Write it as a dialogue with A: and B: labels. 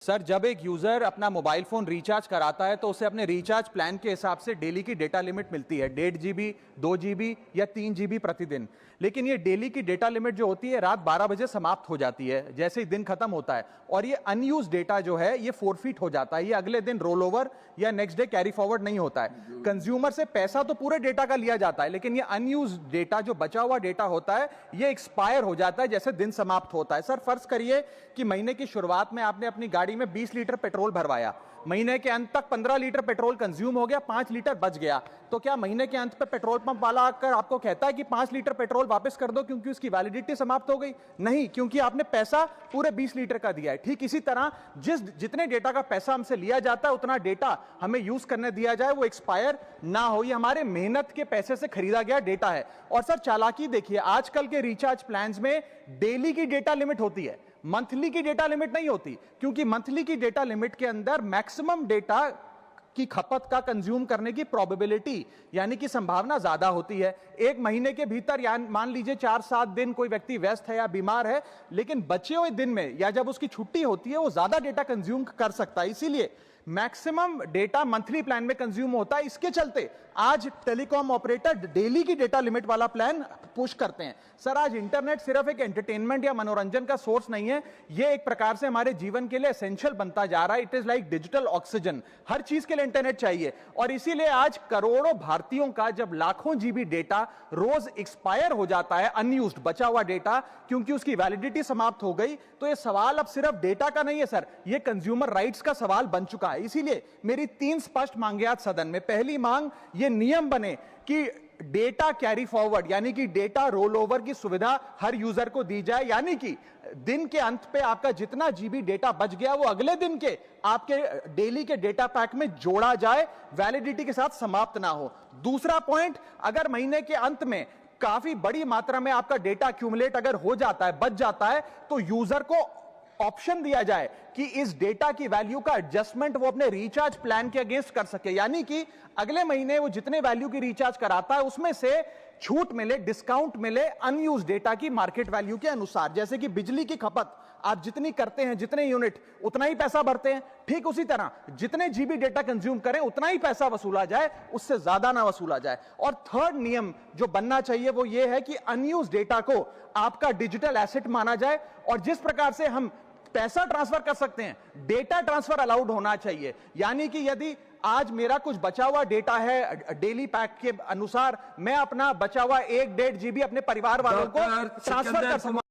A: Sir, जब एक user अपना मोबाइल फोन रिचार्ज कराता है तो उसे अपने रिचार्ज प्लान के हिसाब से डेली की डेटा लिमिट मिलती है, 1.5 GB, 2 GB या 3 GB प्रतिदिन। लेकिन ये डेली की डेटा लिमिट जो होती है रात 12 बजे समाप्त हो जाती है, जैसे ही दिन खत्म होता है, और ये अनयूज डेटा जो है ये फोरफिट हो जाता है, ये अगले दिन रोल ओवर या नेक्स्ट डे कैरी फॉरवर्ड नहीं होता है। कंज्यूमर से पैसा तो पूरे डेटा का लिया जाता है, लेकिन ये अनयूज डेटा, जो बचा हुआ डेटा होता है, ये एक्सपायर हो जाता है जैसे दिन समाप्त होता है। सर, फर्ज करिए कि महीने की शुरुआत में आपने अपनी गाड़ी में 20 लीटर पेट्रोल भरवाया, महीने के अंत तक 15 लीटर पेट्रोल कंज्यूम हो गया, 5 लीटर बच गया, तो क्या महीने के अंत पे पेट्रोल पंप वाला आकर आपको कहता है कि 5 लीटर पेट्रोल वापस कर दो क्योंकि उसकी वैलिडिटी समाप्त हो गई? नहीं, क्योंकि आपने पैसा पूरे 20 लीटर का दिया है। ठीक इसी तरह जितने डेटा का पैसा हमसे लिया जाता है उतना डेटा हमें यूज करने दिया जाए, वो एक्सपायर ना हो। ये हमारे मेहनत के पैसे से खरीदा गया डेटा है। और सर, चालाकी देखिए, आजकल के रिचार्ज प्लान्स में डेली की डेटा लिमिट होती है, मंथली की डेटा लिमिट नहीं होती, क्योंकि मंथली की डेटा लिमिट के अंदर मैक्सिमम डेटा की खपत का कंज्यूम करने की प्रोबेबिलिटी यानी कि संभावना ज्यादा होती है। एक महीने के भीतर या मान लीजिए 4-7 दिन कोई व्यक्ति व्यस्त है या बीमार है, लेकिन बचे हुए दिन में या जब उसकी छुट्टी होती है वो ज्यादा डेटा कंज्यूम कर सकता है, इसीलिए मैक्सिमम डेटा मंथली प्लान में कंज्यूम होता है। इसके चलते आज टेलीकॉम ऑपरेटर डेली की डेटा लिमिट वाला प्लान पुश करते हैं। सर, आज इंटरनेट सिर्फ एक एंटरटेनमेंट या मनोरंजन का सोर्स नहीं है, ये एक प्रकार से हमारे जीवन के लिए एसेंशियल बनता जा रहा है। It is like digital oxygen, हर चीज के लिए इंटरनेट चाहिए। और इसीलिए आज करोड़ों भारतीयों का जब लाखों जीबी डेटा रोज एक्सपायर हो जाता है, अनयूज्ड बचा हुआ डेटा, क्योंकि उसकी वैलिडिटी समाप्त हो गई, तो ये सवाल अब सिर्फ डेटा का नहीं है सर, ये कंज्यूमर राइट्स का सवाल बन चुका है। इसीलिए मेरी 3 स्पष्ट मांगे आज सदन में। पहली मांग, ये नियम बने कि डेटा कैरी फॉरवर्ड यानी कि डेटा रोल ओवर की सुविधा हर यूजर को दी जाए, यानी कि दिन के अंत पे आपका जितना जीबी डेटा बच गया वो अगले दिन के आपके डेली के डेटा पैक में जोड़ा जाए, वैलिडिटी के साथ समाप्त ना हो। दूसरा पॉइंट, अगर महीने के अंत में काफी बड़ी मात्रा में आपका डेटा एक्यूमुलेट अगर हो जाता है, बच जाता है, तो यूजर को ऑप्शन दिया जाए कि इस डेटा की वैल्यू का एडजस्टमेंट वो अपने रिचार्ज प्लान के अगेंस्ट कर सके, यानी कि अगले महीने वो जितने वैल्यू की रिचार्ज कराता है उसमें से छूट मिले, डिस्काउंट मिले अनयूज डेटा की मार्केट वैल्यू के अनुसार। जैसे कि बिजली की खपत आप जितनी करते हैं, जितने यूनिट, उतना ही पैसा भरते हैं, ठीक उसी तरह जितने जीबी डेटा कंज्यूम करें उतना ही पैसा वसूला जाए, उससे ज्यादा ना वसूला जाए। और थर्ड नियम जो बनना चाहिए वो ये है कि अनयूज डेटा को आपका डिजिटल एसेट माना जाए, और जिस प्रकार से हम पैसा ट्रांसफर कर सकते हैं, डेटा ट्रांसफर अलाउड होना चाहिए। यानी कि यदि आज मेरा कुछ बचा हुआ डेटा है डेली पैक के अनुसार, मैं अपना बचा हुआ 1-1.5 GB अपने परिवार वालों को ट्रांसफर कर सकता हूं।